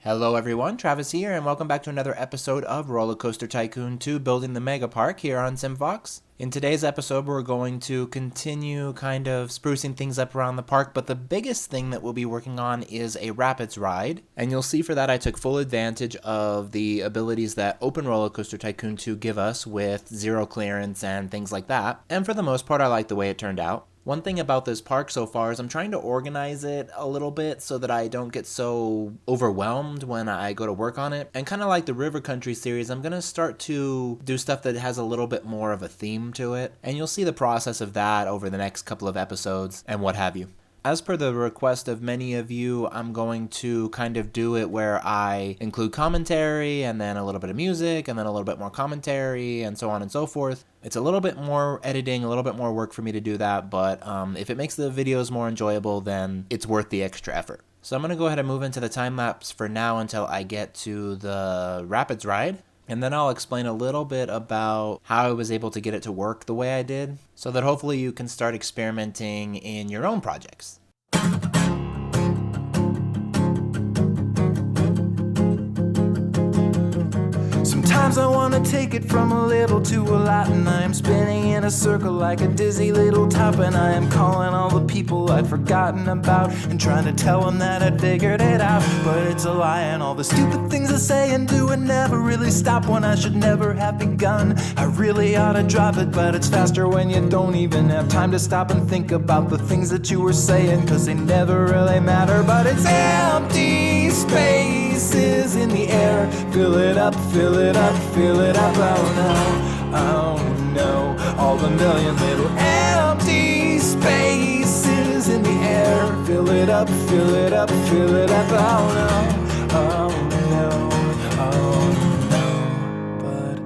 Hello everyone, Travis here, and welcome back to another episode of Roller Coaster Tycoon 2 Building the Mega Park here on SimFox. In today's episode, we're going to continue kind of sprucing things up around the park, but the biggest thing that we'll be working on is a Rapids ride. And you'll see for that I took full advantage of the abilities that Open Roller Coaster Tycoon 2 give us with zero clearance and things like that. And for the most part, I like the way it turned out. One thing about this park so far is I'm trying to organize it a little bit so that I don't get so overwhelmed when I go to work on it. And kind of like the River Country series, I'm going to start to do stuff that has a little bit more of a theme to it. And you'll see the process of that over the next couple of episodes and what have you. As per the request of many of you, I'm going to kind of do it where I include commentary and then a little bit of music and then a little bit more commentary and so on and so forth. It's a little bit more editing, a little bit more work for me to do that, but if it makes the videos more enjoyable, then it's worth the extra effort. So I'm going to go ahead and move into the time lapse for now until I get to the Rapids ride. And then I'll explain a little bit about how I was able to get it to work the way I did, so that hopefully you can start experimenting in your own projects. Sometimes I wanna take it from a little to a lot, and I am spinning in a circle like a dizzy little top, and I am calling all the people I'd forgotten about and trying to tell them that I'd figured it out. But it's a lie, and all the stupid things I say and do and never really stop when I should never have begun. I really ought to drop it, but it's faster when you don't even have time to stop and think about the things that you were saying, cause they never really matter. But it's empty spaces in the air. Fill it up, fill it up, fill it up. Oh no, all the million little empty spaces in the air. Fill it up, fill it up, fill it up. Oh no, oh no, oh no. But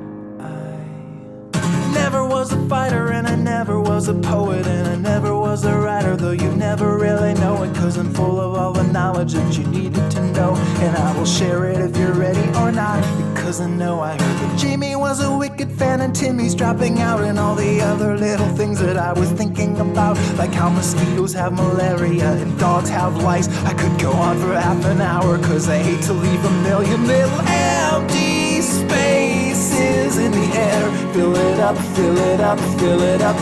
I never was a fighter, and I never was a poet, and I never was a writer, though you never really know it, cause I'm full of all the knowledge that you needed to know, and I will share it if you're ready or not, because I know I heard that Jamie was a wicked fan and Timmy's dropping out, and all the other little things that I was thinking about, like how mosquitoes have malaria and dogs have lice. I could go on for half an hour, cause I hate to leave a million little empty spaces in the air. Fill it up, fill it up, fill it up.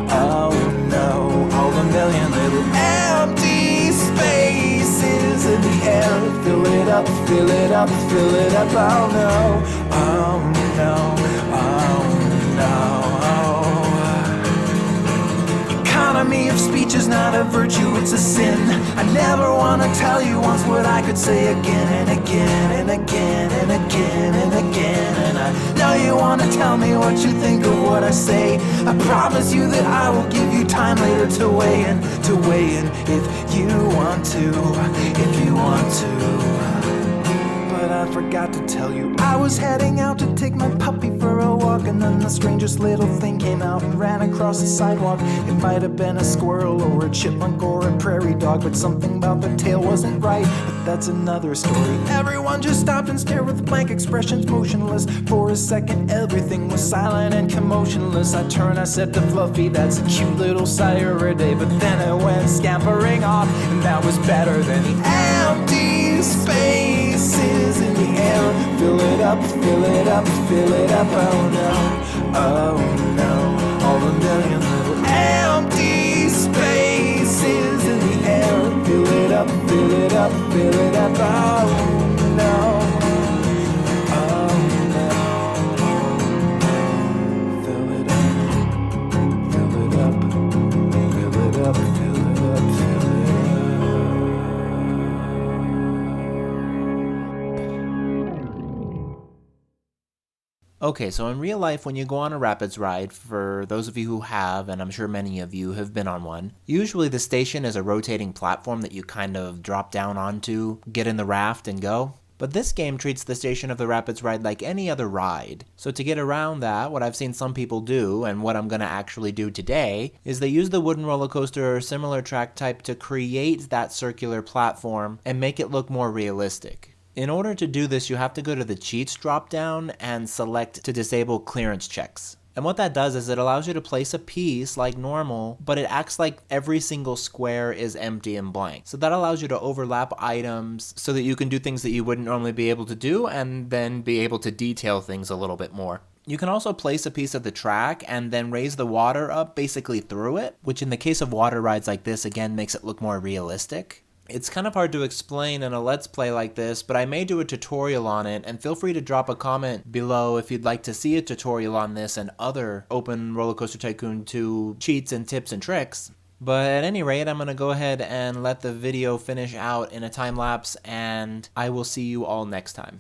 Oh no, all the million little empty spaces in the air. Fill it up, fill it up, fill it up. Oh no, oh no, oh no. Economy of speech is not a virtue, it's a sin. I never want to tell you once what I could say again and again and again and again and again. And I know you want to tell me what you think of what I say. I promise you that I will give you time later to weigh in if you want to, if you want to. But I forgot to tell you, I was heading out to take my puppy for a walk, and then the strangest little thing came out and ran across the sidewalk. It might have been a squirrel or a chipmunk or a prairie dog, but something about the tail wasn't right, but that's another story. Everyone just stopped and stared with blank expressions, motionless. For a second everything was silent and commotionless. I turned, I said to Fluffy, that's a cute little Saturday, but then it went scampering off, and that was better than the empty spaces in the air. Fill it up, fill it up, fill it up. Oh no, all the million little empty spaces in the air. Fill it up, fill it up, fill it up. Oh no, oh no. Fill it up, fill it up, fill it up, fill it up, fill it up. Okay, so in real life, when you go on a Rapids ride, for those of you who have, and I'm sure many of you have been on one, usually the station is a rotating platform that you kind of drop down onto, get in the raft, and go. But this game treats the station of the Rapids ride like any other ride. So to get around that, what I've seen some people do, and what I'm going to actually do today, is they use the wooden roller coaster or similar track type to create that circular platform and make it look more realistic. In order to do this, you have to go to the cheats drop down and select to disable clearance checks. And what that does is it allows you to place a piece like normal, but it acts like every single square is empty and blank. So that allows you to overlap items so that you can do things that you wouldn't normally be able to do and then be able to detail things a little bit more. You can also place a piece of the track and then raise the water up basically through it, which in the case of water rides like this, again, makes it look more realistic. It's kind of hard to explain in a Let's Play like this, but I may do a tutorial on it, and feel free to drop a comment below if you'd like to see a tutorial on this and other Open Roller Coaster Tycoon 2 cheats and tips and tricks. But at any rate, I'm going to go ahead and let the video finish out in a time lapse, and I will see you all next time.